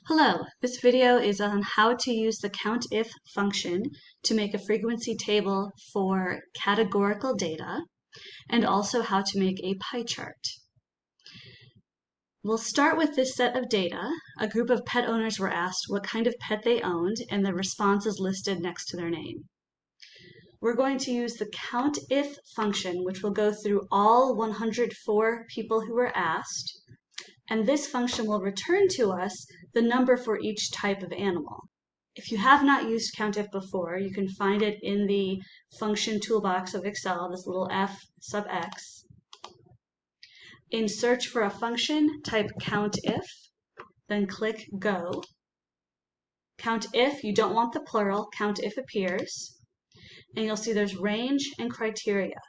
Hello, this video is on how to use the CountIf function to make a frequency table for categorical data and also how to make a pie chart. We'll start with this set of data. A group of pet owners were asked what kind of pet they owned and the response is listed next to their name. We're going to use the CountIf function, which will go through all 104 people who were asked, and this function will return to us the number for each type of animal. If you have not used CountIf before, you can find it in the function toolbox of Excel, this little F sub X. In search for a function, type CountIf, then click Go. CountIf, you don't want the plural, CountIf appears, and you'll see there's range and criteria.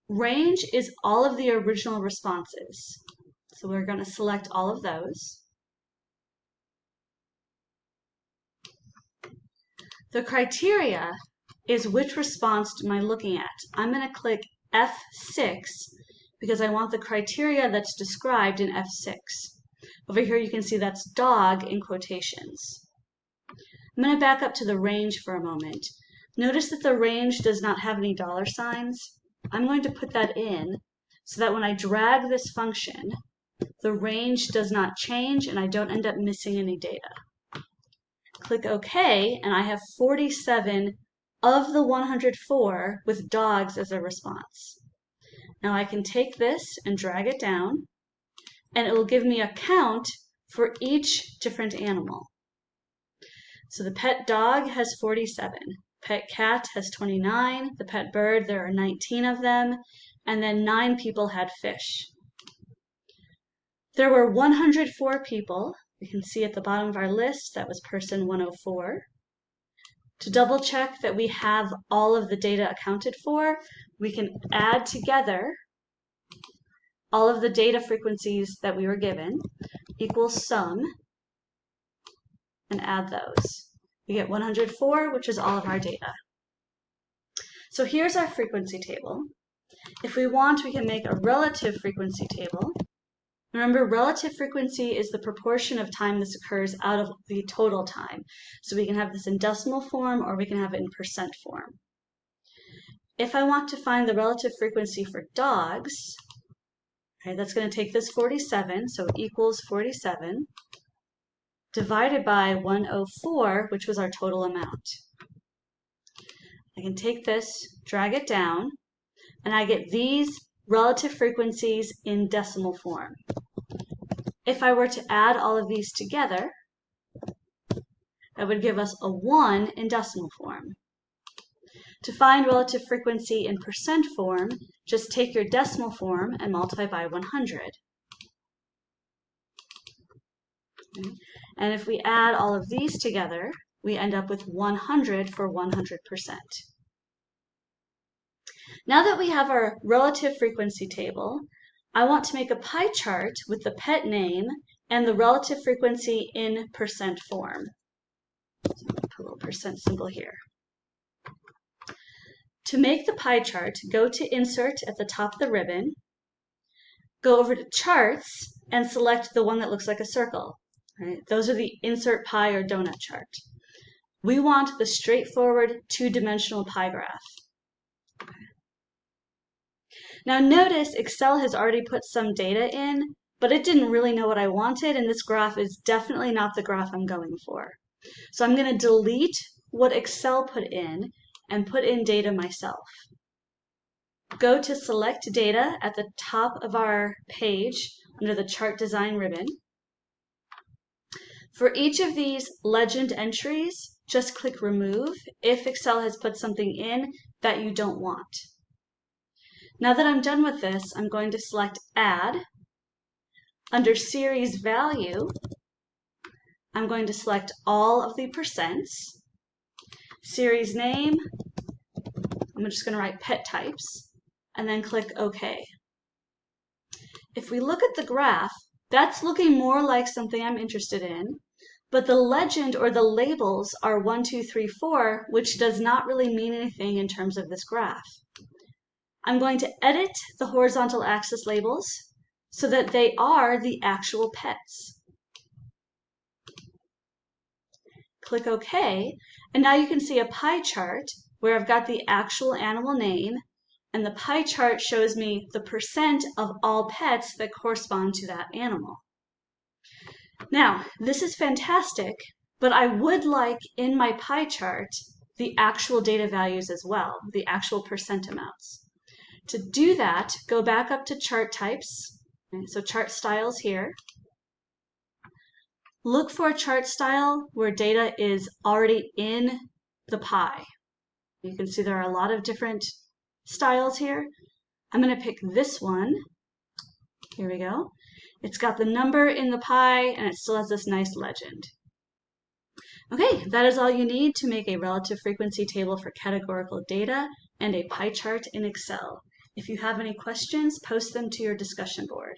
Range is all of the original responses. So we're going to select all of those. The criteria is which response am I looking at. I'm going to click F6 because I want the criteria that's described in F6. Over here you can see that's dog in quotations. I'm going to back up to the range for a moment. Notice that the range does not have any dollar signs. I'm going to put that in so that when I drag this function, the range does not change and I don't end up missing any data. Click OK, and I have 47 of the 104 with dogs as a response. Now I can take this and drag it down, and it will give me a count for each different animal. So the pet dog has 47, pet cat has 29, the pet bird, there are 19 of them, and then 9 people had fish. There were 104 people. You can see at the bottom of our list, that was person 104. To double check that we have all of the data accounted for, we can add together all of the data frequencies that we were given, equals sum, and add those. We get 104, which is all of our data. So here's our frequency table. If we want, we can make a relative frequency table. Remember, relative frequency is the proportion of time this occurs out of the total time. So we can have this in decimal form or we can have it in percent form. If I want to find the relative frequency for dogs, okay, that's going to take this 47, so equals 47, divided by 104, which was our total amount. I can take this, drag it down, and I get these relative frequencies in decimal form. If I were to add all of these together, that would give us a 1 in decimal form. To find relative frequency in percent form, just take your decimal form and multiply by 100. Okay. And if we add all of these together, we end up with 100 for 100%. Now that we have our relative frequency table, I want to make a pie chart with the pet name and the relative frequency in percent form. So I'm going to put a little percent symbol here. To make the pie chart, go to Insert at the top of the ribbon, go over to Charts, and select the one that looks like a circle. Right? Those are the Insert Pie or Donut chart. We want the straightforward two-dimensional pie graph. Now notice Excel has already put some data in, but it didn't really know what I wanted, and this graph is definitely not the graph I'm going for. So I'm going to delete what Excel put in and put in data myself. Go to Select Data at the top of our page under the Chart Design ribbon. For each of these legend entries, just click Remove if Excel has put something in that you don't want. Now that I'm done with this, I'm going to select Add. Under Series Value, I'm going to select all of the percents. Series Name, I'm just going to write Pet Types, and then click OK. If we look at the graph, that's looking more like something I'm interested in, but the legend or the labels are 1, 2, 3, 4, which does not really mean anything in terms of this graph. I'm going to edit the horizontal axis labels so that they are the actual pets. Click OK, and now you can see a pie chart where I've got the actual animal name, and the pie chart shows me the percent of all pets that correspond to that animal. Now, this is fantastic, but I would like in my pie chart the actual data values as well, the actual percent amounts. To do that, go back up to chart types, so chart styles here. Look for a chart style where data is already in the pie. You can see there are a lot of different styles here. I'm going to pick this one. Here we go. It's got the number in the pie and it still has this nice legend. Okay, that is all you need to make a relative frequency table for categorical data and a pie chart in Excel. If you have any questions, post them to your discussion board.